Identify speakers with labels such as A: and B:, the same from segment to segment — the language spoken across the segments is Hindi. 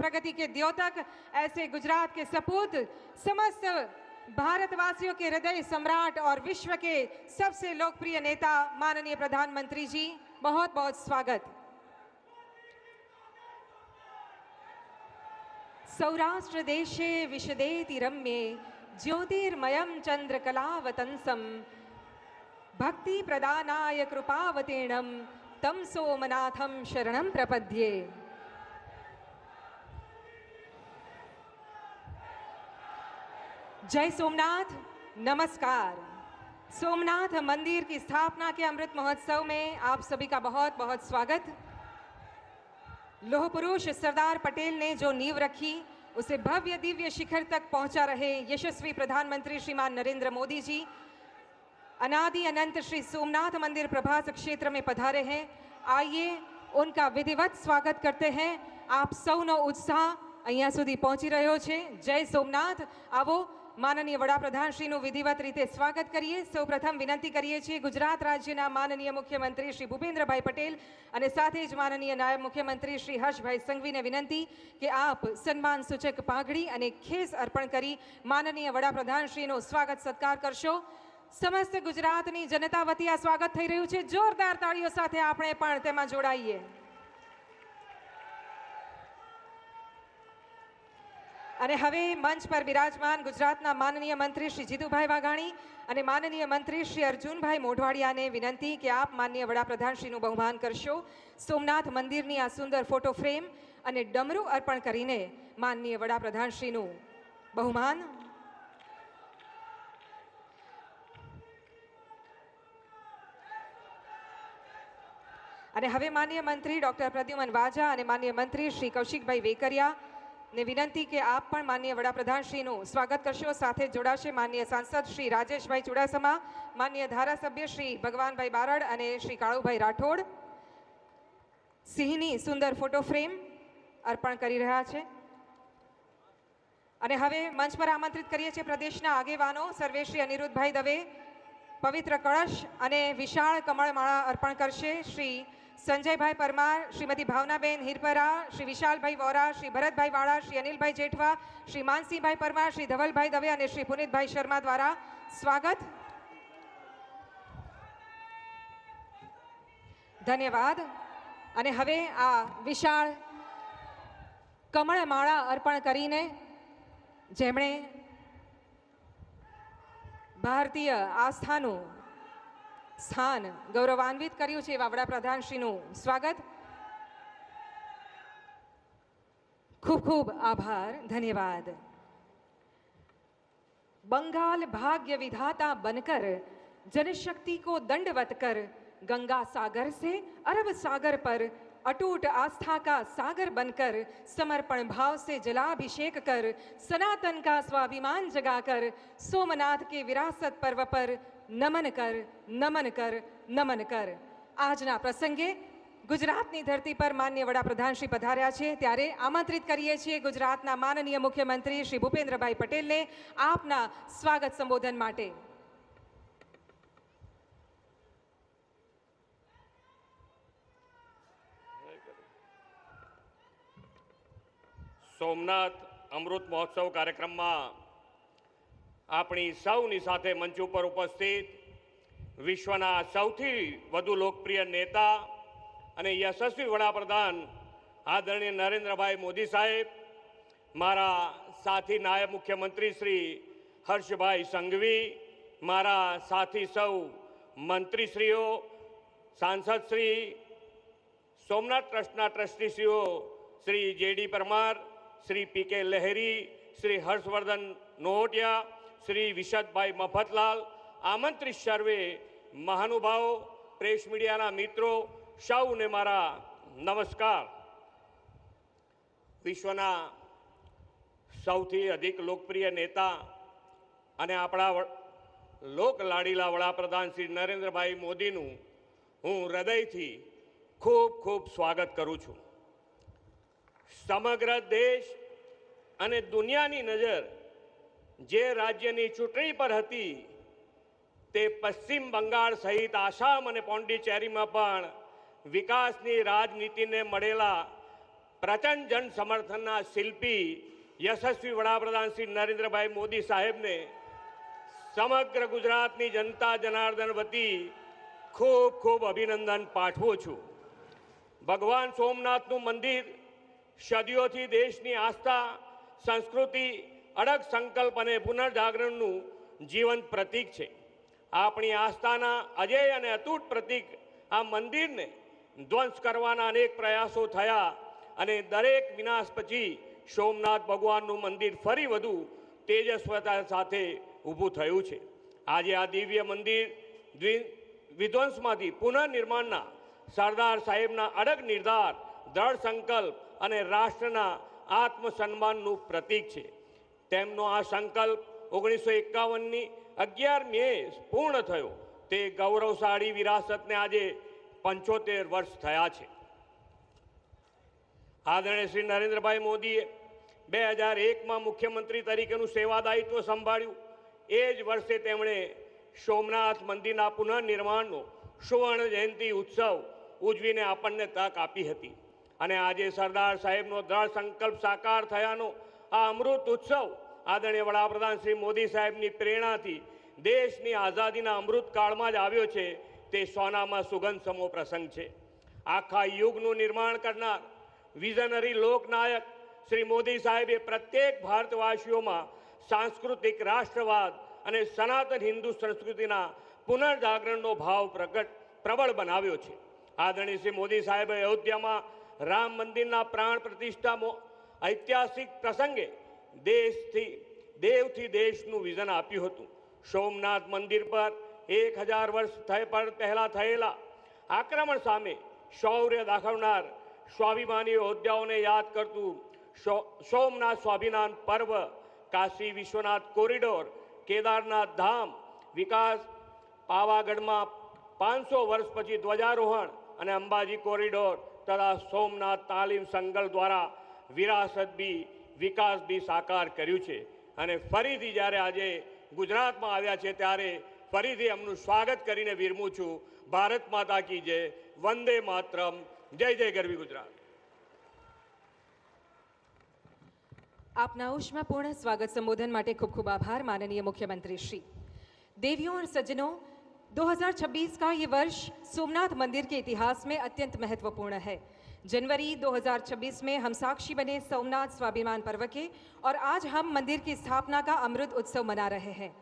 A: प्रगति के द्योतक, ऐसे गुजरात के सपूत, समस्त भारतवासियों के हृदय सम्राट और विश्व के सबसे लोकप्रिय नेता माननीय प्रधानमंत्री जी, बहुत बहुत स्वागत। सौराष्ट्र देशे विशदेति रम्ये ज्योतिर्मयं चंद्रकलावतंसं भक्ति प्रदानाय कृपावतेणं तम सोमनाथं शरणं प्रपद्ये। जय सोमनाथ, नमस्कार। सोमनाथ मंदिर की स्थापना के अमृत महोत्सव में आप सभी का बहुत बहुत स्वागत। लोह पुरुष सरदार पटेल ने जो नींव रखी, उसे भव्य दिव्य शिखर तक पहुंचा रहे यशस्वी प्रधानमंत्री श्रीमान नरेंद्र मोदी जी अनादि अनंत श्री सोमनाथ मंदिर प्रभास क्षेत्र में पधारे हैं। आइए उनका विधिवत स्वागत करते हैं। आप सौनो उत्साह અહીંયા સુધી પહોંચી રહ્યો છે। જય સોમનાથ। આવો માનનીય વડાપ્રધાનશ્રીનું વિધિવત રીતે સ્વાગત કરીએ। સૌપ્રથમ વિનંતી કરીએ છીએ ગુજરાત રાજ્યના માનનીય મુખ્યમંત્રી શ્રી ભૂપેન્દ્રભાઈ પટેલ અને સાથે જ માનનીય નાયબ મુખ્યમંત્રી શ્રી હર્ષભાઈ સંઘવીને વિનંતી કે આપ સન્માન સૂચક પાઘડી અને ખેસ અર્પણ કરી માનનીય વડાપ્રધાનશ્રીનો સ્વાગત સત્કાર કરશો। સમસ્ત ગુજરાતની જનતા વતી આ સ્વાગત થઈ રહ્યું છે। જોરદાર તાળીઓ સાથે આપણે પણ તેમાં જોડાઈએ। અને હવે મંચ પર બિરાજમાન ગુજરાતના માનનીય મંત્રી શ્રી જીતુભાઈ વાઘાણી અને માનનીય મંત્રી શ્રી અર્જુનભાઈ મોઢવાડિયાને વિનંતી કે આપ માનનીય વડાપ્રધાનશ્રીનું બહુમાન કરશો। સોમનાથ મંદિરની આ સુંદર ફોટો ફ્રેમ અને ડમરૂ અર્પણ કરીને માનનીય વડાપ્રધાનશ્રીનું બહુમાન। અને હવે માનનીય મંત્રી ડોક્ટર પ્રદ્યુમન વાજા અને માનનીય મંત્રી શ્રી કૌશિકભાઈ વેકરિયા ने विनंती कि आप पण माननीय वडाप्रधानश्रीનું स्वागत करशो। साथे जोड़ाशे माननीय सांसद श्री राजेशभाई चुडासमा, माननीय धारासभ्य श्री भगवानभाई बारड અને श्री काळुभाई राठोड સિંહની સુંદર ફોટો ફ્રેમ અર્પણ કરી રહ્યા છે। અને હવે મંચ પર આમંત્રિત કરીએ છીએ પ્રદેશના આગેવાનો સર્વે શ્રી અનિરુદ્ધભાઈ દવે પવિત્ર કળશ અને વિશાળ કમળમાળા અર્પણ કરશે। શ્રી संजयभाई परमार, श्रीमती भावनाबेन हिरपरा, श्री विशालभाई वोरा, श्री भरतभाई वाड़ा, श्री अनिलभाई जेठवा, श्री मानसिंहभाई परमार, श्री धवलभाई दवे और श्री पुनीतभाई शर्मा द्वारा स्वागत। धन्यवाद। અને હવે આ વિશાળ કમળમાળા અર્પણ કરીને જેમણે ભારતીય આસ્થાનું स्थान गौरवान्वित कर्યું છે એવા વડાપ્રધાનશ્રીનું स्वागत। खूब खूब आभार, धन्यवाद। बंगाल भाग्य विधाता बनकर जनशक्ति को दंडवत कर गंगा सागर से अरब सागर पर अटूट आस्था का सागर बनकर समर्पण भाव से जलाभिषेक कर सनातन का स्वाभिमान जगाकर सोमनाथ के विरासत पर्व पर नमन कर नमन कर नमन कर। આજના પ્રસંગે ગુજરાતની ધરતી પર માનનીય વડાપ્રધાન શ્રી પધાર્યા છે, ત્યારે આમંત્રિત કરીએ છીએ ગુજરાતના માનનીય મુખ્યમંત્રી શ્રી ભૂપેન્દ્રભાઈ પટેલને આપના સ્વાગત સંબોધન માટે।
B: સોમનાથ અમૃત મહોત્સવ કાર્યક્રમમાં આપણી સૌની સાથે મંચ ઉપર ઉપસ્થિત વિશ્વના સૌથી વધુ લોકપ્રિય નેતા અને યશસ્વી વડાપ્રધાન આદરણીય નરેન્દ્રભાઈ મોદી સાહેબ, મારા સાથી નાયબ મુખ્યમંત્રી શ્રી હર્ષભાઈ સંઘવી, મારા સાથી સૌ મંત્રીશ્રીઓ, સાંસદશ્રી, સોમનાથ ટ્રસ્ટના ટ્રસ્ટીશ્રીઓ શ્રી જેડી પરમાર, श्री पीके लहरी, श्री हर्षवर्धन नोहटिया, श्री विशदभाई मफतलाल, आमंत्रित सर्वे महानुभाव, प्रेस मीडिया मित्रों, सौने मारा नमस्कार। विश्वना सौथी अधिक लोकप्रिय नेता अने आपणा लोक लाडीला वडाप्रधान श्री नरेंद्रभाई मोदीनु हूँ हृदयथी खूब खूब स्वागत करूँ छूँ। समग्र देश અને દુનિયાની નજર જે રાજ્યની ચૂંટણી પર હતી તે પશ્ચિમ બંગાળ સહિત આસામ અને પોંડિચેરીમાં પણ વિકાસની રાજનીતિને મળેલા પ્રચંડ જન સમર્થનના શિલ્પી યશસ્વી વડાપ્રધાન શ્રી નરેન્દ્રભાઈ મોદી સાહેબને સમગ્ર ગુજરાતની જનતા જનાર્દન વતી ખૂબ ખૂબ અભિનંદન પાઠવું છું. ભગવાન સોમનાથનું મંદિર સદીઓથી દેશની આસ્થા, સંસ્કૃતિ, અડગ સંકલ્પ અને પુનર્જાગરણનું જીવંત પ્રતીક છે. આપણી આસ્થાના અજેય અને અતૂટ પ્રતીક આ મંદિરને ધ્વંસ કરવાના અનેક પ્રયાસો થયા અને દરેક વિનાશ પછી સોમનાથ ભગવાનનું મંદિર ફરી વધુ તેજસ્વતા સાથે ઊભું થયું છે. આજે આ દિવ્ય મંદિર વિધ્વંસમાંથી પુનઃનિર્માણના સરદાર સાહેબના અડગ નિર્ધાર, દ્રઢ સંકલ્પ અને રાષ્ટ્રના આત્મસન્માનનું પ્રતીક છે. તેમનો આ સંકલ્પ 1951ની 11 મે પૂર્ણ થયો. તે ગૌરવશાળી વિરાસતને આજે 75 વર્ષ થયા છે. આદરણીય શ્રી નરેન્દ્રભાઈ મોદીએ 2001માં મુખ્યમંત્રી તરીકેનું સેવાદાયિત્વ સંભાળ્યું. એ જ વર્ષે તેમણે સોમનાથ મંદિરના પુનઃનિર્માણનો સુવર્ણ જયંતિ ઉત્સવ ઉજવીને આપણને તક આપી હતી. અને આજે સરદાર સાહેબનો દ્રઢ સંકલ્પ સાકાર થયાનો આ અમૃત ઉત્સવ આદરણીય વડાપ્રધાન શ્રી મોદી સાહેબની પ્રેરણાથી દેશની આઝાદીના અમૃતકાળમાં જ આવ્યો છે. તે સોનામાં સુગંધ સમો પ્રસંગ છે. આખા યુગનું નિર્માણ કરનાર વિઝનરી લોકનાયક શ્રી મોદી સાહેબે પ્રત્યેક ભારતવાસીઓમાં સાંસ્કૃતિક રાષ્ટ્રવાદ અને સનાતન હિન્દુ સંસ્કૃતિના પુનર્જાગરણનો ભાવ પ્રબળ બનાવ્યો છે. આદરણીય શ્રી મોદી સાહેબે અયોધ્યામાં રામ મંદિરના પ્રાણ પ્રતિષ્ઠા ઐતિહાસિક પ્રસંગે દેવથી દેશનું વિઝન આપ્યું હતું. સોમનાથ મંદિર પર 1000 વર્ષ પહેલા થયેલા આક્રમણ સામે શૌર્ય દાખવનાર સ્વાભિમાની યોદ્ધાઓને યાદ કરતું સોમનાથ સ્વાભિમાન પર્વ, કાશી વિશ્વનાથ કોરિડોર, કેદારનાથ ધામ વિકાસ, પાવાગઢમાં 500 વર્ષ પછી ધ્વજારોહણ અને અંબાજી કોરિડોર તથા સોમનાથ તાલીમ સંકલ્પ દ્વારા વિરાસત બી વિકાસ બી સાકાર કર્યું છે. અને ફરીથી જ્યારે આજે ગુજરાતમાં આવ્યા છે ત્યારે ફરીથી એમનું સ્વાગત કરીને વિરમું છું. ભારત માતા કી જય, વંદે માતરમ, જય જય ગરવી ગુજરાત.
A: आपना ऊष्मापूर्ण स्वागत संबोधन માટે खूब खूब आभार माननीय मुख्यमंत्री श्री. देवियों और सज्जनों, 2026 का ये वर्ष सोमनाथ मंदिर के इतिहास में अत्यंत महत्वपूर्ण है. जनवरी 2026 में हम साक्षी बने सोमनाथ स्वाभिमान पर्व के और आज हम मंदिर की स्थापना का अमृत उत्सव मना रहे हैं.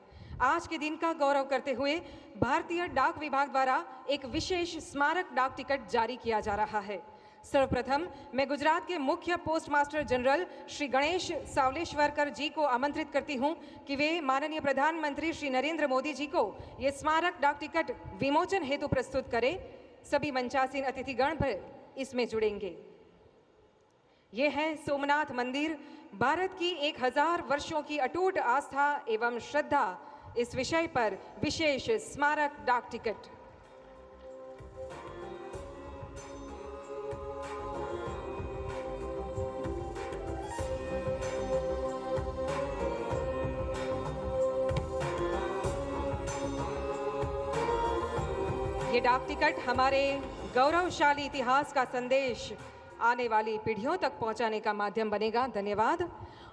A: आज के दिन का गौरव करते हुए भारतीय डाक विभाग द्वारा एक विशेष स्मारक डाक टिकट जारी किया जा रहा है. सर्वप्रथम मैं गुजरात के मुख्य post master general Shri Ganesh Savleshwarkar ji को आमंत्रित करती हूं कि वे माननीय प्रधानमंत्री श्री नरेंद्र मोदी जी को ये स्मारक डाक टिकट विमोचन हेतु प्रस्तुत करें. सभी मंचासीन अतिथिगण पर इसमें जुड़ेंगे. ये है सोमनाथ मंदिर, भारत की 1000 वर्षों की अटूट आस्था एवं श्रद्धा. इस विषय पर विशेष स्मारक डाक टिकट. ये डाक टिकट हमारे गौरवशाली इतिहास का संदेश आने वाली पीढ़ियों तक पहुंचाने का माध्यम बनेगा. धन्यवाद.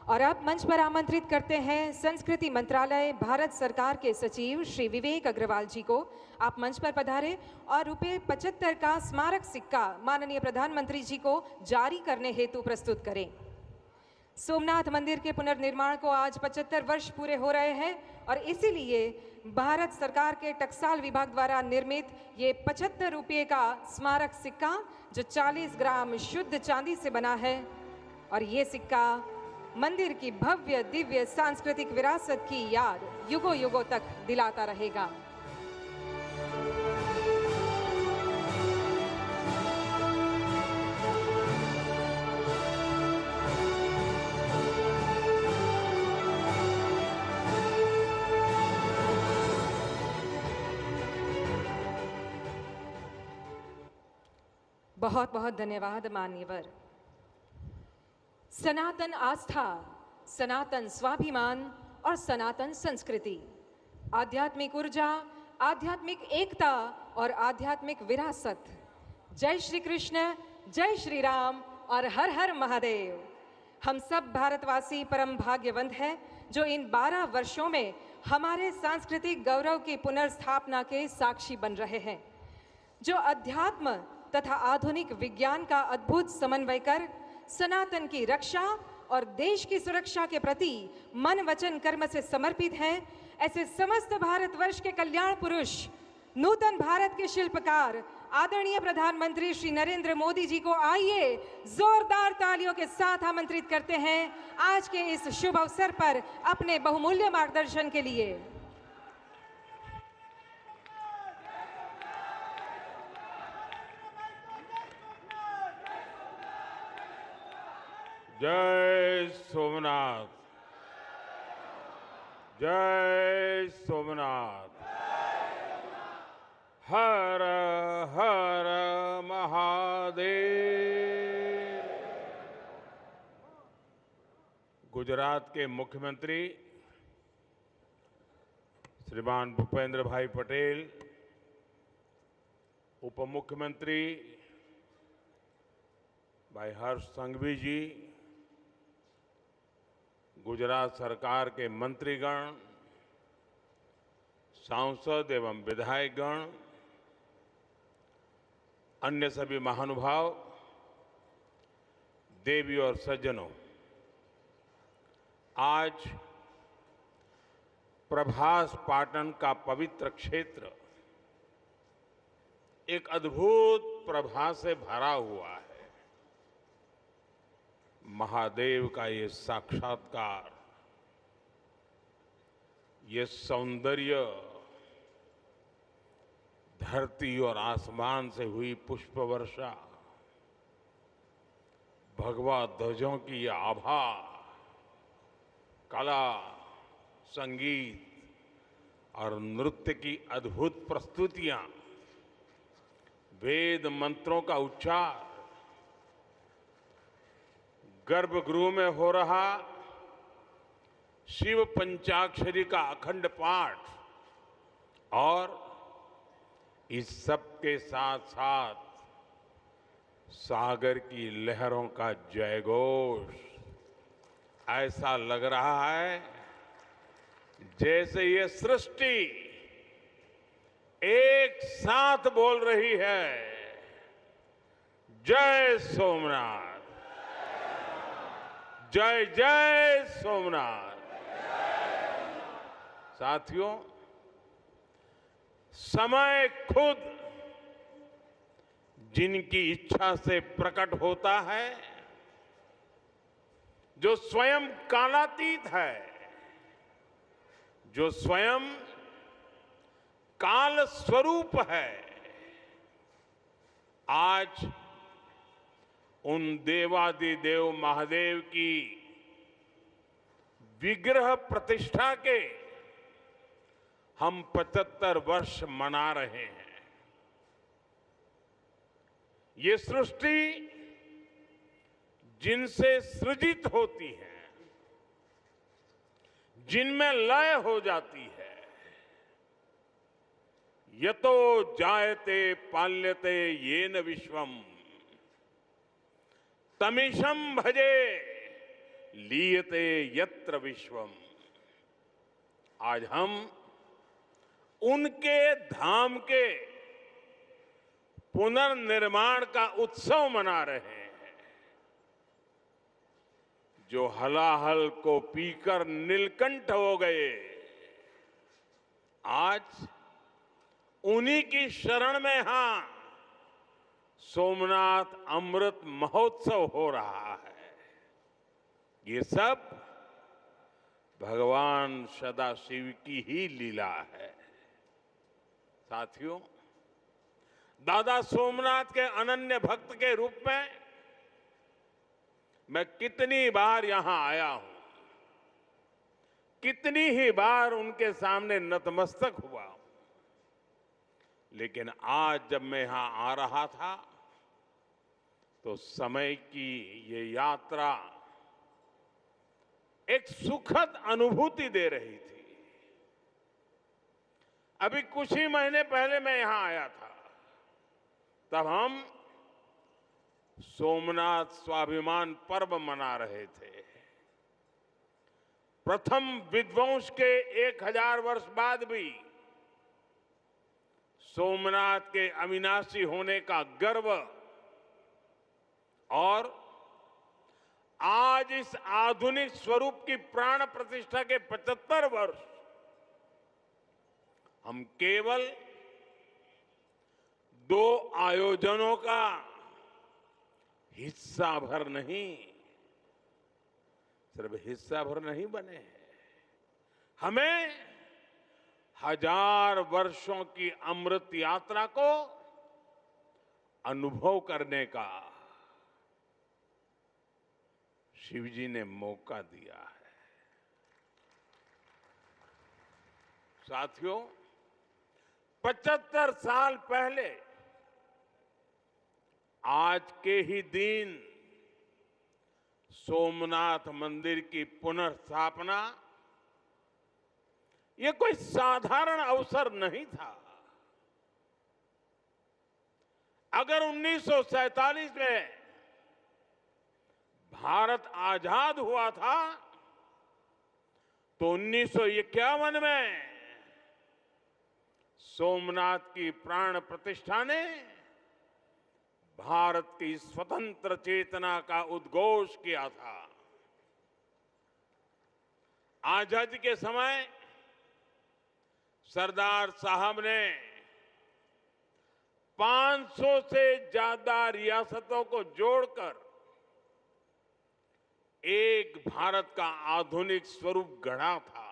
A: और अब मंच पर आमंत्रित करते हैं संस्कृति मंत्रालय भारत सरकार के सचिव श्री विवेक अग्रवाल जी को. आप मंच पर पधारें और ₹75 का स्मारक सिक्का माननीय प्रधानमंत्री जी को जारी करने हेतु प्रस्तुत करें. सोमनाथ मंदिर के पुनर्निर्माण को आज 75 वर्ष पूरे हो रहे हैं और इसीलिए भारत सरकार के टकसाल विभाग द्वारा निर्मित ये ₹75 का स्मारक सिक्का जो 40 ग्राम शुद्ध चांदी से बना है और ये सिक्का मंदिर की भव्य दिव्य सांस्कृतिक विरासत की याद युगों युगों तक दिलाता रहेगा. बहुत बहुत धन्यवाद मान्यवर. सनातन आस्था, सनातन स्वाभिमान और सनातन संस्कृति, आध्यात्मिक ऊर्जा, आध्यात्मिक एकता और आध्यात्मिक विरासत. जय श्री कृष्ण, जय श्री राम, और हर हर महादेव। हम सब भारतवासी परम भाग्यवंत हैं जो इन 12 वर्षों में हमारे सांस्कृतिक गौरव की पुनर्स्थापना के साक्षी बन रहे हैं, जो अध्यात्म तथा आधुनिक विज्ञान का अद्भुत समन्वय कर सनातन की रक्षा और देश की सुरक्षा के प्रति मन वचन कर्म से समर्पित हैं। ऐसे समस्त भारतवर्ष के कल्याण पुरुष, नूतन भारत के शिल्पकार आदरणीय प्रधानमंत्री श्री नरेंद्र मोदी जी को आइए जोरदार तालियों के साथ आमंत्रित करते हैं आज के इस शुभ अवसर पर अपने बहुमूल्य मार्गदर्शन के लिए।
C: जय सोमनाथ, जय सोमनाथ, हर हर महादेव। गुजरात के मुख्यमंत्री श्रीमान भूपेंद्र भाई पटेल, उप मुख्यमंत्री भाई हर्ष संघवी जी, गुजरात सरकार के मंत्रीगण, सांसद एवं विधायकगण, अन्य सभी महानुभाव, देवी और सज्जनों, आज प्रभास पाटन का पवित्र क्षेत्र एक अद्भुत प्रभा से भरा हुआ है। महादेव का ये साक्षात्कार, ये सौंदर्य, धरती और आसमान से हुई पुष्प वर्षा, भगवा ध्वजों की ये आभा, कला, संगीत और नृत्य की अद्भुत प्रस्तुतियां, वेद मंत्रों का उच्चार, गर्भगृह में हो रहा शिव पंचाक्षरी का अखंड पाठ और इस सब के साथ साथ सागर की लहरों का जयघोष, ऐसा लग रहा है जैसे ये सृष्टि एक साथ बोल रही है, जय सोमनाथ, जय जय सोमनाथ। साथियों, समय खुद जिनकी इच्छा से प्रकट होता है, जो स्वयं कालातीत है, जो स्वयं काल स्वरूप है, आज उन देवादिदेव महादेव की विग्रह प्रतिष्ठा के हम 75 वर्ष मना रहे हैं। ये सृष्टि जिनसे सृजित होती है, जिनमें लय हो जाती है, यतो जायते पाल्यते येन विश्वम तमीशम भजे लीयते यत्र विश्वम। आज हम उनके धाम के पुनर्निर्माण का उत्सव मना रहे हैं, जो हलाहल को पीकर नीलकंठ हो गए, आज उन्हीं की शरण में हां सोमनाथ अमृत महोत्सव हो रहा है। ये सब भगवान सदाशिव की ही लीला है। साथियों, दादा सोमनाथ के अनन्य भक्त के रूप में मैं कितनी बार यहां आया हूं, कितनी ही बार उनके सामने नतमस्तक हुआ हूं, लेकिन आज जब मैं यहां आ रहा था तो समय की ये यात्रा एक सुखद अनुभूति दे रही थी। अभी कुछ ही महीने पहले मैं यहां आया था, तब हम सोमनाथ स्वाभिमान पर्व मना रहे थे। प्रथम विध्वंस के 1000 वर्ष बाद भी सोमनाथ के अविनाशी होने का गर्व और आज इस आधुनिक स्वरूप की प्राण प्रतिष्ठा के 75 वर्ष हम केवल 2 आयोजनों का हिस्सा भर नहीं, सिर्फ हिस्सा भर नहीं बने हैं, हमें 1000 वर्षों की अमृत यात्रा को अनुभव करने का शिवजी ने मौका दिया है। साथियों, 75 साल पहले आज के ही दिन सोमनाथ मंदिर की पुनर्स्थापना ये कोई साधारण अवसर नहीं था। अगर 1947 में भारत आजाद हुआ था तो 1951 में सोमनाथ की प्राण प्रतिष्ठा ने भारत की स्वतंत्र चेतना का उद्घोष किया था। आजादी के समय सरदार साहब ने 500 से ज्यादा रियासतों को जोड़कर एक भारत का आधुनिक स्वरूप गढ़ा था।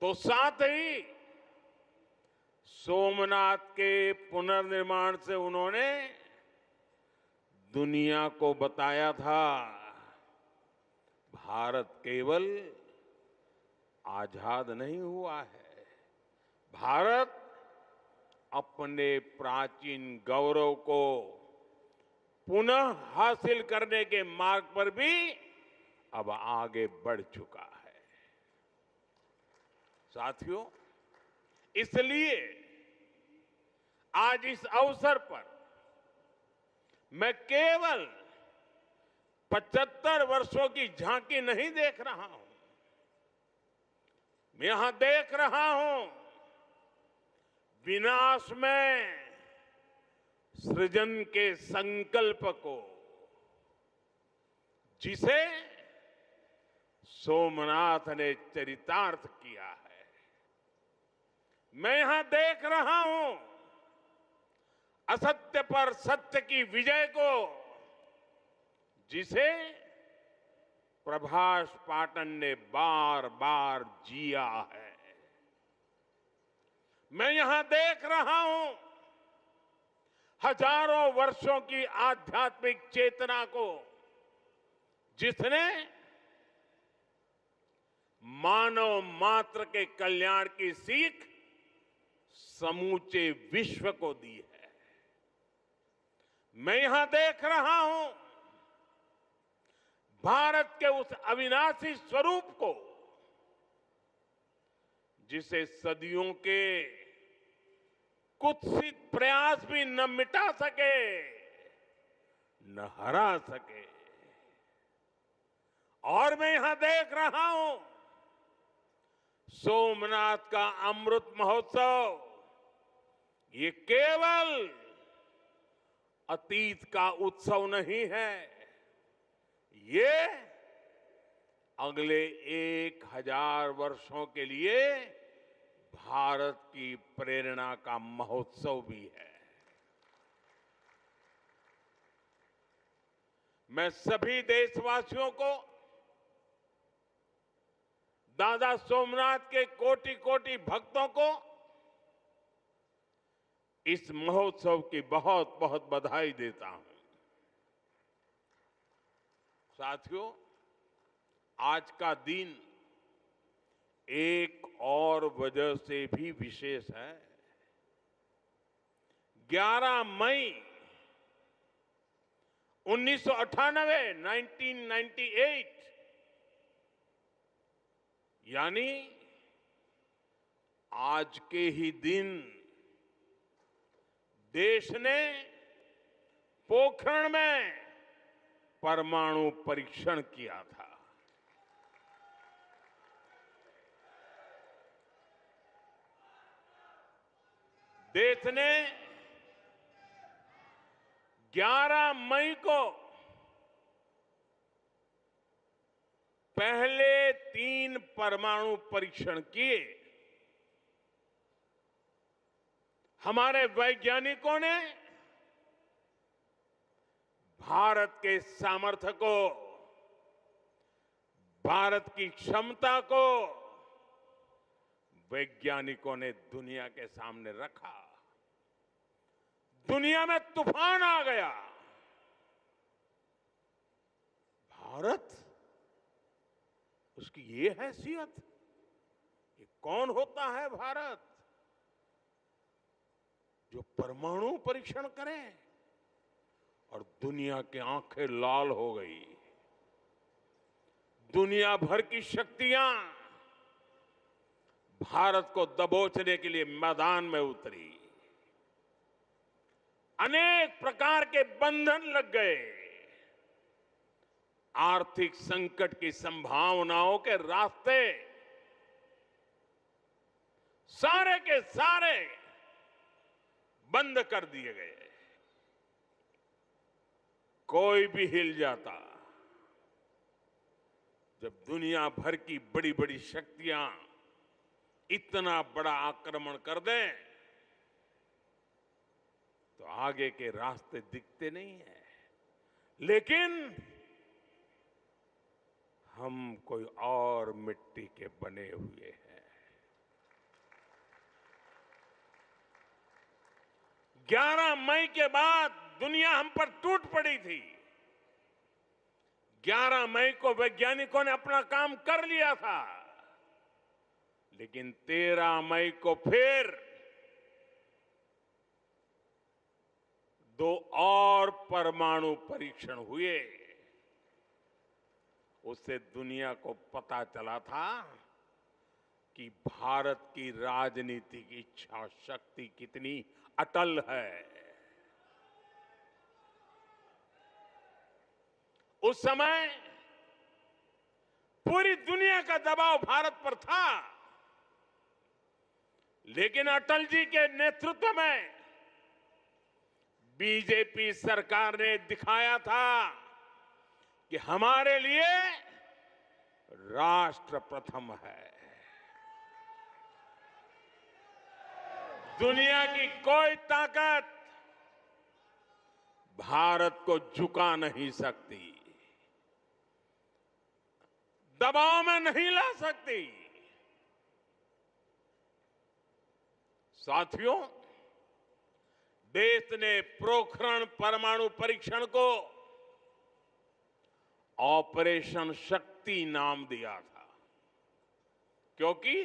C: तो साथ ही सोमनाथ के पुनर्निर्माण से उन्होंने दुनिया को बताया था, भारत केवल आजाद नहीं हुआ है, भारत अपने प्राचीन गौरव को पुनः हासिल करने के मार्ग पर भी अब आगे बढ़ चुका है। साथियों, इसलिए आज इस अवसर पर मैं केवल 75 वर्षों की झांकी नहीं देख रहा हूं, मैं यहां देख रहा हूं विनाश में सृजन के संकल्प को, जिसे सोमनाथ ने चरितार्थ किया है। मैं यहां देख रहा हूं असत्य पर सत्य की विजय को, जिसे प्रभास पाटन ने बार बार जिया है। मैं यहां देख रहा हूं हजारों वर्षों की आध्यात्मिक चेतना को, जिसने मानव मात्र के कल्याण की सीख समूचे विश्व को दी है। मैं यहां देख रहा हूं भारत के उस अविनाशी स्वरूप को, जिसे सदियों के कुत्सित प्रयास भी न मिटा सके, न हरा सके। और मैं यहां देख रहा हूं सोमनाथ का अमृत महोत्सव, ये केवल अतीत का उत्सव नहीं है, ये अगले 1000 वर्षों के लिए भारत की प्रेरणा का महोत्सव भी है। मैं सभी देशवासियों को दादा सोमनाथ के कोटि कोटि भक्तों को इस महोत्सव की बहुत बहुत बधाई देता हूं। साथियों, आज का दिन एक और वजह से भी विशेष है। 11 मई 1998 यानी आज के ही दिन देश ने पोखरण में परमाणु परीक्षण किया था। देश ने 11 मई को पहले 3 परमाणु परीक्षण किए। हमारे वैज्ञानिकों ने भारत के सामर्थ्य को, भारत की क्षमता को वैज्ञानिकों ने दुनिया के सामने रखा। दुनिया में तूफान आ गया। भारत, उसकी ये हैसियत, ये कौन होता है भारत जो परमाणु परीक्षण करे? और दुनिया की आंखें लाल हो गई। दुनिया भर की शक्तियां भारत को दबोचने के लिए मैदान में उतरी। अनेक प्रकार के बंधन लग गए। आर्थिक संकट की संभावनाओं के रास्ते सारे के सारे बंद कर दिए गए। कोई भी हिल जाता। जब दुनिया भर की बड़ी बड़ी शक्तियां इतना बड़ा आक्रमण कर दें तो आगे के रास्ते दिखते नहीं है। लेकिन हम कोई और मिट्टी के बने हुए हैं। 11 मई के बाद दुनिया हम पर टूट पड़ी थी। 11 मई को वैज्ञानिकों ने अपना काम कर लिया था, लेकिन 13 मई को फिर 2 और परमाणु परीक्षण हुए। उससे दुनिया को पता चला था कि भारत की राजनीतिक इच्छा शक्ति कितनी अटल है। उस समय पूरी दुनिया का दबाव भारत पर था, लेकिन अटल जी के नेतृत्व में बीजेपी सरकार ने दिखाया था कि हमारे लिए राष्ट्र प्रथम है। दुनिया की कोई ताकत भारत को झुका नहीं सकती, दबाव में नहीं ला सकती। साथियों, देश ने पोखरण परमाणु परीक्षण को ऑपरेशन शक्ति नाम दिया था, क्योंकि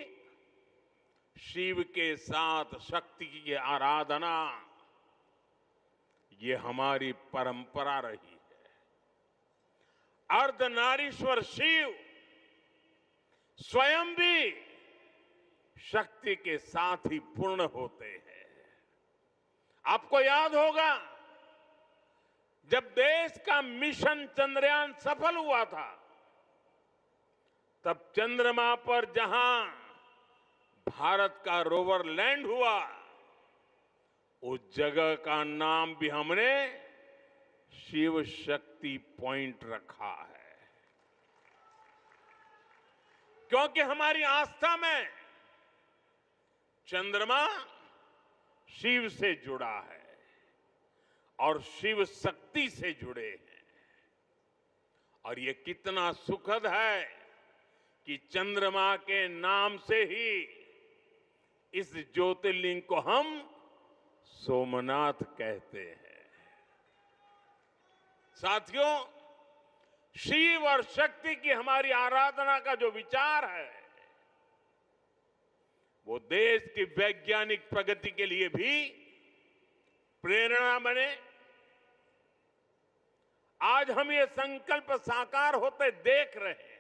C: शिव के साथ शक्ति की आराधना ये हमारी परंपरा रही है। अर्धनारीश्वर शिव स्वयं भी शक्ति के साथ ही पूर्ण होते हैं। आपको याद होगा, जब देश का मिशन चंद्रयान सफल हुआ था, तब चंद्रमा पर जहां भारत का रोवर लैंड हुआ, उस जगह का नाम भी हमने शिव शक्ति पॉइंट रखा है, क्योंकि हमारी आस्था में चंद्रमा शिव से जुड़ा है और शिव शक्ति से जुड़े हैं। और ये कितना सुखद है कि चंद्रमा के नाम से ही इस ज्योतिर्लिंग को हम सोमनाथ कहते हैं। साथियों, शिव और शक्ति की हमारी आराधना का जो विचार है, वो देश की वैज्ञानिक प्रगति के लिए भी प्रेरणा बने। आज हम ये संकल्प साकार होते देख रहे हैं।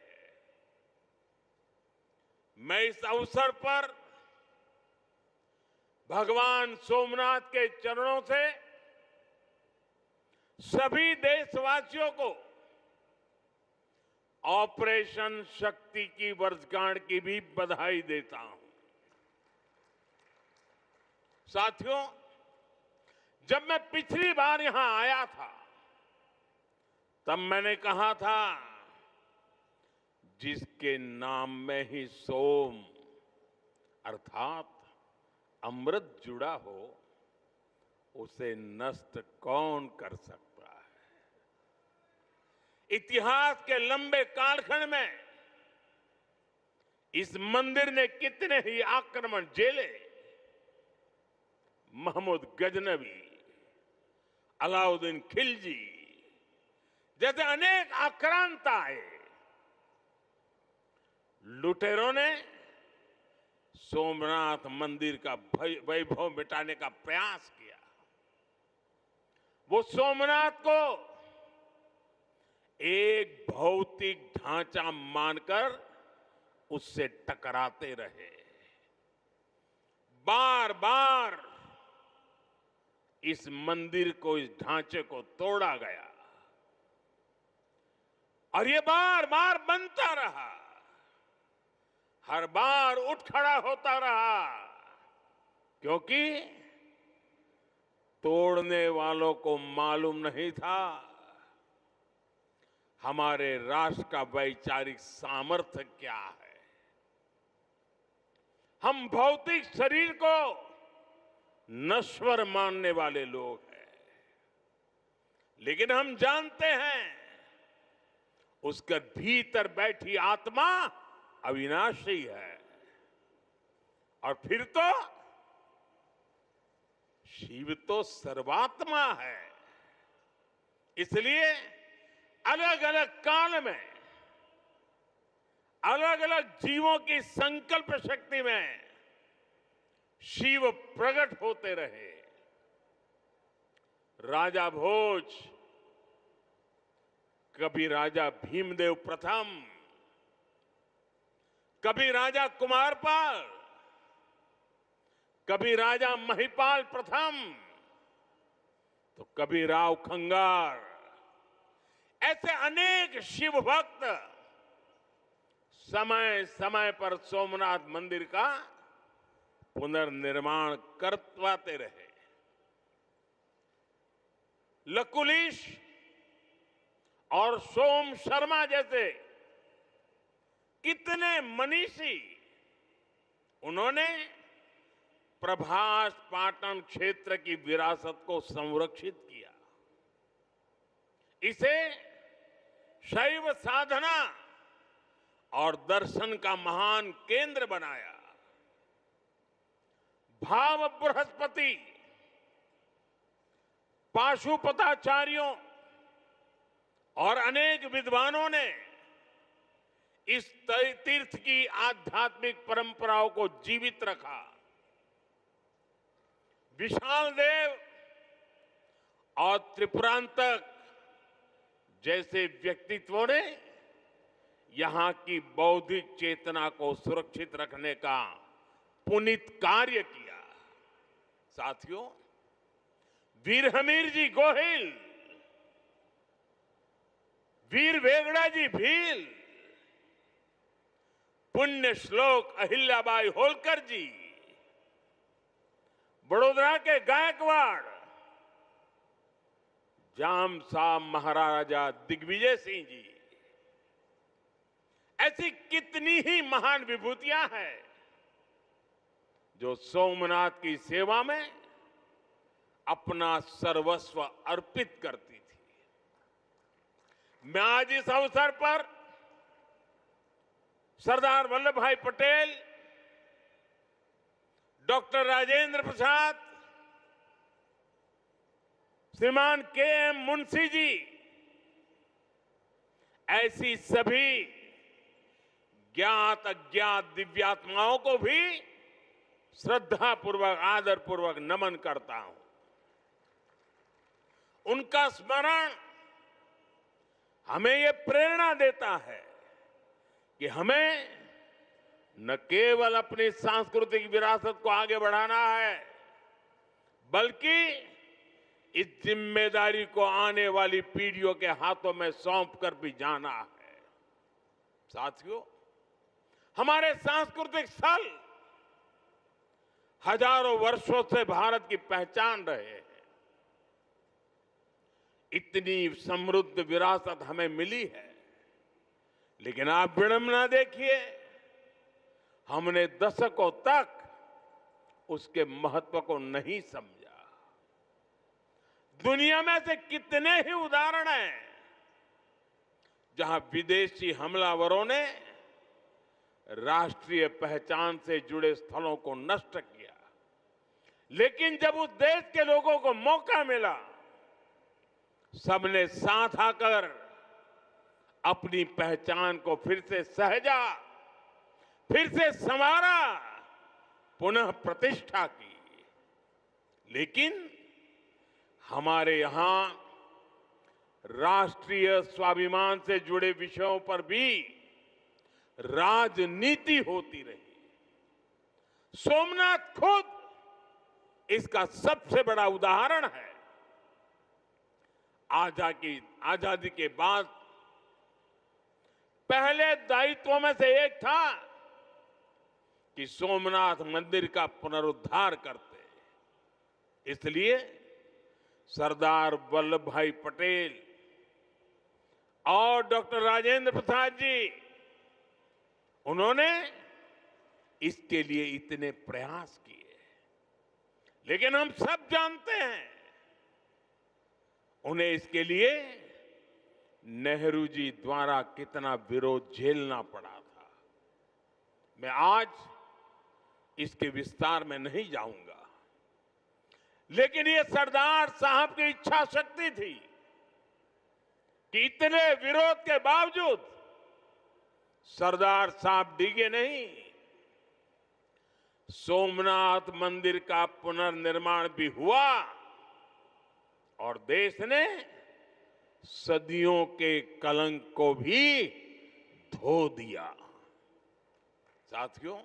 C: मैं इस अवसर पर भगवान सोमनाथ के चरणों से सभी देशवासियों को ऑपरेशन शक्ति की वर्षगांठ की भी बधाई देता हूं। साथियों, जब मैं पिछली बार यहां आया था तब मैंने कहा था, जिसके नाम में ही सोम अर्थात अमृत जुड़ा हो उसे नष्ट कौन कर सकता है। इतिहास के लंबे कालखंड में इस मंदिर ने कितने ही आक्रमण झेले। महमूद गजनवी, अलाउद्दीन खिलजी जैसे अनेक आक्रांत आए। लुटेरों ने सोमनाथ मंदिर का वैभव मिटाने का प्रयास किया। वो सोमनाथ को एक भौतिक ढांचा मानकर उससे टकराते रहे। बार बार इस मंदिर को, इस ढांचे को तोड़ा गया और ये बार बार बनता रहा। हर बार उठ खड़ा होता रहा, क्योंकि तोड़ने वालों को मालूम नहीं था हमारे राष्ट्र का वैचारिक सामर्थ्य क्या है। हम भौतिक शरीर को नश्वर मानने वाले लोग हैं, लेकिन हम जानते हैं उसके भीतर बैठी आत्मा अविनाशी है। और फिर तो शिव तो सर्वात्मा है। इसलिए अलग अलग काल में अलग अलग जीवों की संकल्प शक्ति में शिव प्रकट होते रहे। राजा भोज, कभी राजा भीमदेव प्रथम, कभी राजा कुमारपाल, कभी राजा महिपाल प्रथम, तो कभी राव खंगार, ऐसे अनेक शिव भक्त समय समय पर सोमनाथ मंदिर का पुनर्निर्माण करवाते रहे। लकुलिश और सोम शर्मा जैसे कितने मनीषी, उन्होंने प्रभास पाटन क्षेत्र की विरासत को संरक्षित किया। इसे शैव साधना और दर्शन का महान केंद्र बनाया। भाव बृहस्पति, पाशुपताचार्यों और अनेक विद्वानों ने इस तीर्थ की आध्यात्मिक परंपराओं को जीवित रखा। विशाल देव और त्रिपुरांतक जैसे व्यक्तित्वों ने यहां की बौद्धिक चेतना को सुरक्षित रखने का पुनीत कार्य किया। साथियों, वीर हमीर जी गोहिल, वीर वेगड़ा जी भील, पुण्य श्लोक अहिल्याबाई होलकर जी, बड़ोदरा के गायकवाड़ जाम साहब महाराजा दिग्विजय सिंह जी, ऐसी कितनी ही महान विभूतियां हैं जो सोमनाथ की सेवा में अपना सर्वस्व अर्पित करती थी। मैं आज इस अवसर पर सरदार वल्लभ भाई पटेल, डॉक्टर राजेंद्र प्रसाद, श्रीमान के.एम. मुंशी जी, ऐसी सभी ज्ञात अज्ञात दिव्यात्माओं को भी श्रद्धापूर्वक, आदरपूर्वक नमन करता हूं। उनका स्मरण हमें ये प्रेरणा देता है कि हमें न केवल अपनी सांस्कृतिक विरासत को आगे बढ़ाना है, बल्कि इस जिम्मेदारी को आने वाली पीढ़ियों के हाथों में सौंप कर भी जाना है। साथियों, हमारे सांस्कृतिक स्थल हजारों वर्षों से भारत की पहचान रहे हैं। इतनी समृद्ध विरासत हमें मिली है, लेकिन आप विडंबना देखिए, हमने दशकों तक उसके महत्व को नहीं समझा। दुनिया में से कितने ही उदाहरण हैं जहां विदेशी हमलावरों ने राष्ट्रीय पहचान से जुड़े स्थलों को नष्ट किया, लेकिन जब उस देश के लोगों को मौका मिला, सबने साथ आकर अपनी पहचान को फिर से सहेजा, फिर से संवारा, पुनः प्रतिष्ठा की। लेकिन हमारे यहां राष्ट्रीय स्वाभिमान से जुड़े विषयों पर भी राजनीति होती रही। सोमनाथ खुद इसका सबसे बड़ा उदाहरण है। आजादी के बाद पहले दायित्वों में से एक था कि सोमनाथ मंदिर का पुनरुद्धार करते। इसलिए सरदार वल्लभ भाई पटेल और डॉक्टर राजेंद्र प्रसाद जी, उन्होंने इसके लिए इतने प्रयास किए। लेकिन हम सब जानते हैं, उन्हें इसके लिए नेहरू जी द्वारा कितना विरोध झेलना पड़ा था। मैं आज इसके विस्तार में नहीं जाऊंगा, लेकिन ये सरदार साहब की इच्छा शक्ति थी कि इतने विरोध के बावजूद सरदार साहब डिगे नहीं। सोमनाथ मंदिर का पुनर्निर्माण भी हुआ और देश ने सदियों के कलंक को भी धो दिया। साथियों,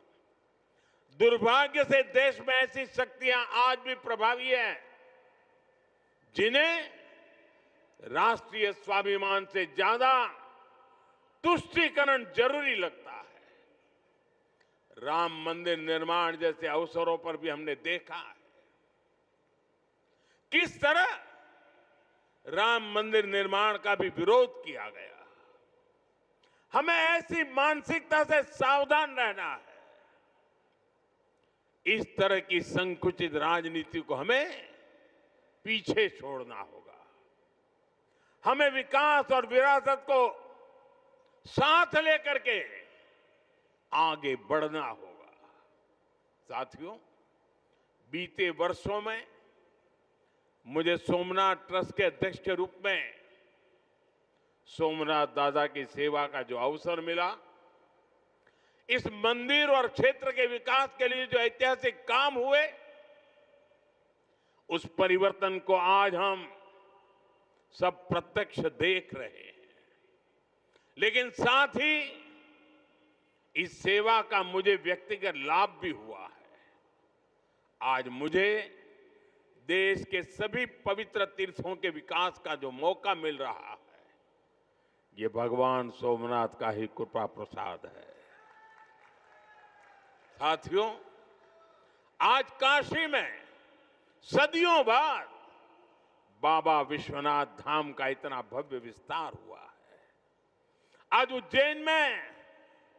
C: दुर्भाग्य से देश में ऐसी शक्तियां आज भी प्रभावी हैं जिन्हें राष्ट्रीय स्वाभिमान से ज्यादा तुष्टीकरण जरूरी लगता है। राम मंदिर निर्माण जैसे अवसरों पर भी हमने देखा है किस तरह राम मंदिर निर्माण का भी विरोध किया गया। हमें ऐसी मानसिकता से सावधान रहना है। इस तरह की संकुचित राजनीति को हमें पीछे छोड़ना होगा। हमें विकास और विरासत को साथ लेकर के आगे बढ़ना होगा। साथियों, बीते वर्षों में मुझे सोमनाथ ट्रस्ट के अध्यक्ष के रूप में सोमनाथ दादा की सेवा का जो अवसर मिला, इस मंदिर और क्षेत्र के विकास के लिए जो ऐतिहासिक काम हुए, उस परिवर्तन को आज हम सब प्रत्यक्ष देख रहे हैं। लेकिन साथ ही इस सेवा का मुझे व्यक्तिगत लाभ भी हुआ है। आज मुझे देश के सभी पवित्र तीर्थों के विकास का जो मौका मिल रहा है, ये भगवान सोमनाथ का ही कृपा प्रसाद है। साथियों, आज काशी में सदियों बाद बाबा विश्वनाथ धाम का इतना भव्य विस्तार हुआ है। आज उज्जैन में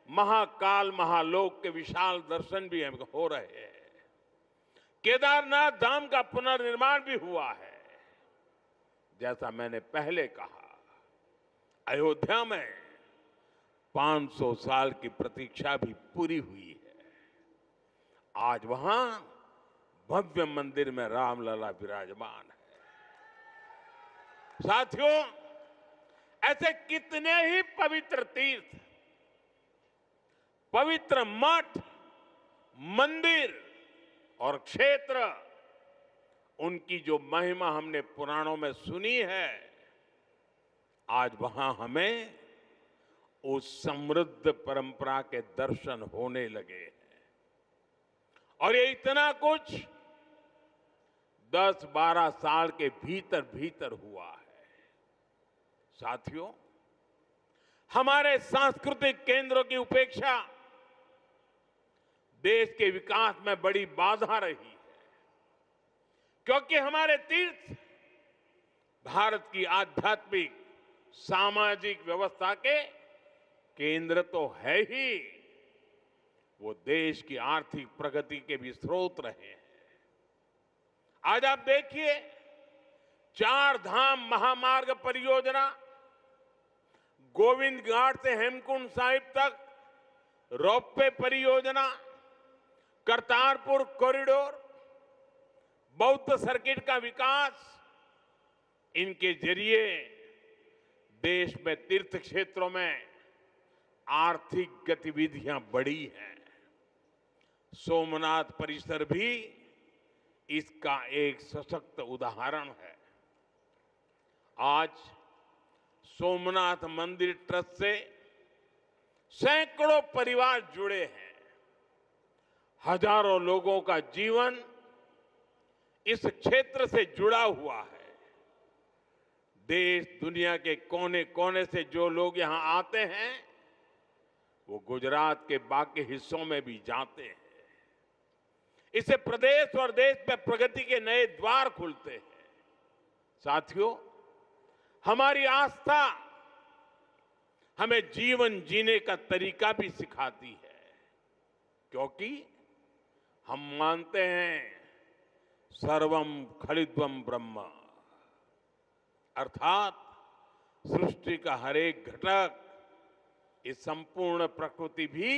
C: महाकाल महालोक के विशाल दर्शन भी हो रहे हैं। केदारनाथ धाम का पुनर्निर्माण भी हुआ है। जैसा मैंने पहले कहा, अयोध्या में 500 साल की प्रतीक्षा भी पूरी हुई है। आज वहां भव्य मंदिर में रामलला विराजमान है। साथियों, ऐसे कितने ही पवित्र तीर्थ, पवित्र मठ, मंदिर और क्षेत्र, उनकी जो महिमा हमने पुराणों में सुनी है, आज वहां हमें उस समृद्ध परंपरा के दर्शन होने लगे हैं। और ये इतना कुछ 10-12 साल के भीतर भीतर हुआ है। साथियों, हमारे सांस्कृतिक केंद्रों की उपेक्षा देश के विकास में बड़ी बाधा रही है, क्योंकि हमारे तीर्थ भारत की आध्यात्मिक सामाजिक व्यवस्था के केंद्र तो है ही, वो देश की आर्थिक प्रगति के भी स्रोत रहे हैं। आज आप देखिए, 4 धाम महामार्ग परियोजना, गोविंद घाट से हेमकुंड साहिब तक रोपवे परियोजना, करतारपुर कॉरिडोर, बौद्ध सर्किट का विकास, इनके जरिए देश में तीर्थ क्षेत्रों में आर्थिक गतिविधियां बढ़ी हैं। सोमनाथ परिसर भी इसका एक सशक्त उदाहरण है। आज सोमनाथ मंदिर ट्रस्ट से सैकड़ों परिवार जुड़े हैं। हजारों लोगों का जीवन इस क्षेत्र से जुड़ा हुआ है। देश दुनिया के कोने कोने से जो लोग यहां आते हैं, वो गुजरात के बाकी हिस्सों में भी जाते हैं। इससे प्रदेश और देश में प्रगति के नए द्वार खुलते हैं। साथियों, हमारी आस्था हमें जीवन जीने का तरीका भी सिखाती है, क्योंकि हम मानते हैं सर्वम खलिद्वम ब्रह्म, अर्थात सृष्टि का हर एक घटक, इस संपूर्ण प्रकृति भी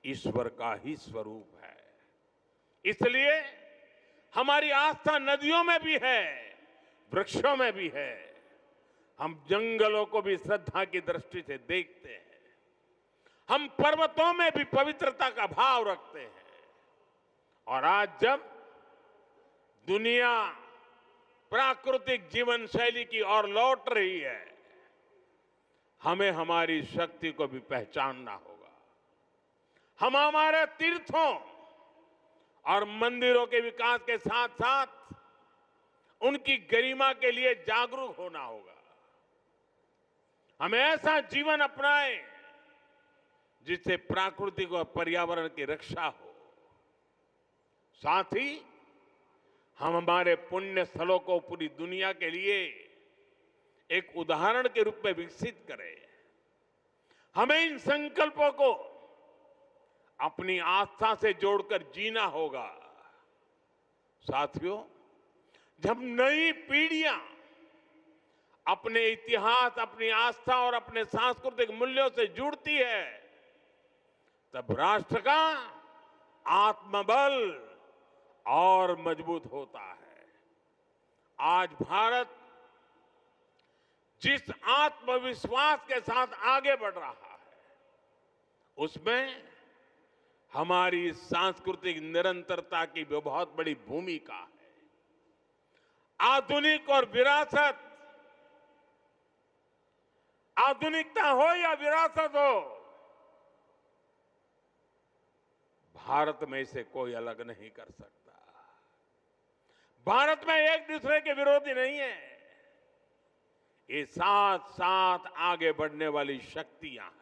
C: ईश्वर का ही स्वरूप है। इसलिए हमारी आस्था नदियों में भी है, वृक्षों में भी है। हम जंगलों को भी श्रद्धा की दृष्टि से देखते हैं। हम पर्वतों में भी पवित्रता का भाव रखते हैं। और आज जब दुनिया प्राकृतिक जीवन शैली की ओर लौट रही है, हमें हमारी शक्ति को भी पहचानना होगा। हम हमारे तीर्थों और मंदिरों के विकास के साथ साथ उनकी गरिमा के लिए जागरूक होना होगा। हमें ऐसा जीवन अपनाएं जिससे प्राकृतिक और पर्यावरण की रक्षा हो। साथ ही हम हमारे पुण्य स्थलों को पूरी दुनिया के लिए एक उदाहरण के रूप में विकसित करें। हमें इन संकल्पों को अपनी आस्था से जोड़कर जीना होगा। साथियों, जब नई पीढ़ियां अपने इतिहास, अपनी आस्था और अपने सांस्कृतिक मूल्यों से जुड़ती है, तब राष्ट्र का आत्मबल और मजबूत होता है। आज भारत जिस आत्मविश्वास के साथ आगे बढ़ रहा है, उसमें हमारी सांस्कृतिक निरंतरता की भी बहुत बड़ी भूमिका है। आधुनिक और विरासत, आधुनिकता हो या विरासत हो, भारत में इसे कोई अलग नहीं कर सकता। भारत में एक दूसरे के विरोधी नहीं है। ये साथ साथ आगे बढ़ने वाली शक्तियां हैं,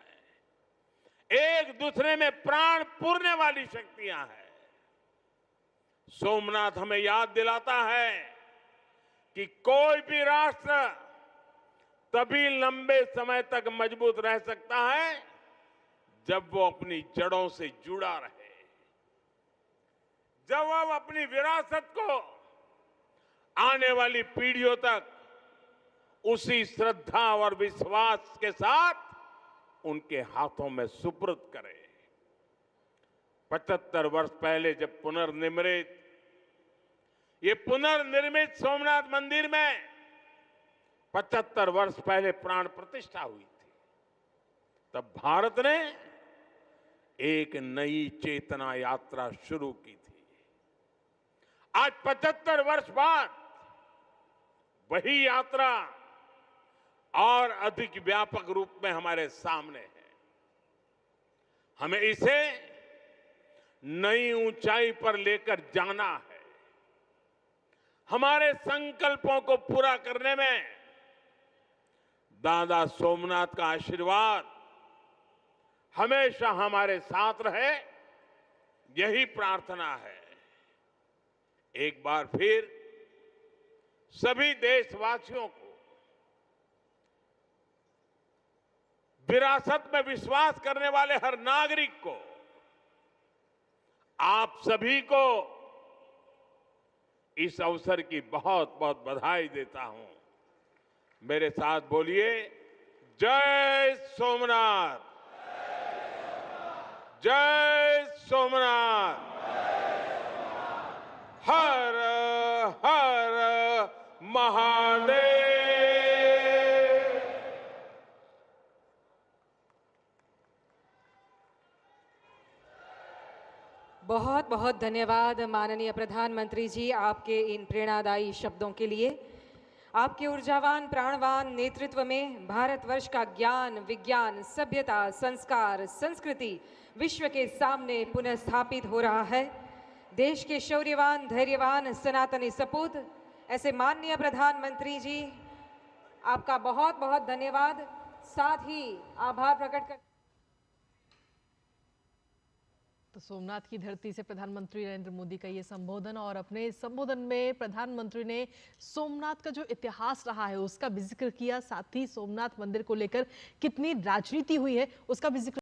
C: एक दूसरे में प्राण पूरने वाली शक्तियां हैं। सोमनाथ हमें याद दिलाता है कि कोई भी राष्ट्र तभी लंबे समय तक मजबूत रह सकता है जब वो अपनी जड़ों से जुड़ा रहे, जब वो अपनी विरासत को आने वाली पीढ़ियों तक उसी श्रद्धा और विश्वास के साथ उनके हाथों में सुपुर्द करे। 75 वर्ष पहले जब ये पुनर्निर्मित सोमनाथ मंदिर में 75 वर्ष पहले प्राण प्रतिष्ठा हुई थी, तब भारत ने एक नई चेतना यात्रा शुरू की थी। आज 75 वर्ष बाद वही यात्रा और अधिक व्यापक रूप में हमारे सामने है। हमें इसे नई ऊंचाई पर लेकर जाना है। हमारे संकल्पों को पूरा करने में दादा सोमनाथ का आशीर्वाद हमेशा हमारे साथ रहे, यही प्रार्थना है। एक बार फिर सभी देशवासियों को, विरासत में विश्वास करने वाले हर नागरिक को, आप सभी को इस अवसर की बहुत बहुत बधाई देता हूं। मेरे साथ बोलिए, जय सोमनाथ, जय सोमनाथ, हर हर महादेव।
A: बहुत बहुत धन्यवाद माननीय प्रधानमंत्री जी, आपके इन प्रेरणादायी शब्दों के लिए। आपके ऊर्जावान प्राणवान नेतृत्व में भारतवर्ष का ज्ञान, विज्ञान, सभ्यता, संस्कार, संस्कृति विश्व के सामने पुनः स्थापित हो रहा है। देश के शौर्यवान, धैर्यवान, सनातनी सपूत ऐसे माननीय प्रधानमंत्री जी, आपका बहुत बहुत धन्यवाद। साथ ही आभार प्रकट कर
D: तो सोमनाथ की धरती से प्रधानमंत्री नरेंद्र मोदी का ये संबोधन, और अपने संबोधन में प्रधानमंत्री ने सोमनाथ का जो इतिहास रहा है उसका भी जिक्र किया, साथ ही सोमनाथ मंदिर को लेकर कितनी राजनीति हुई है उसका भी जिक्र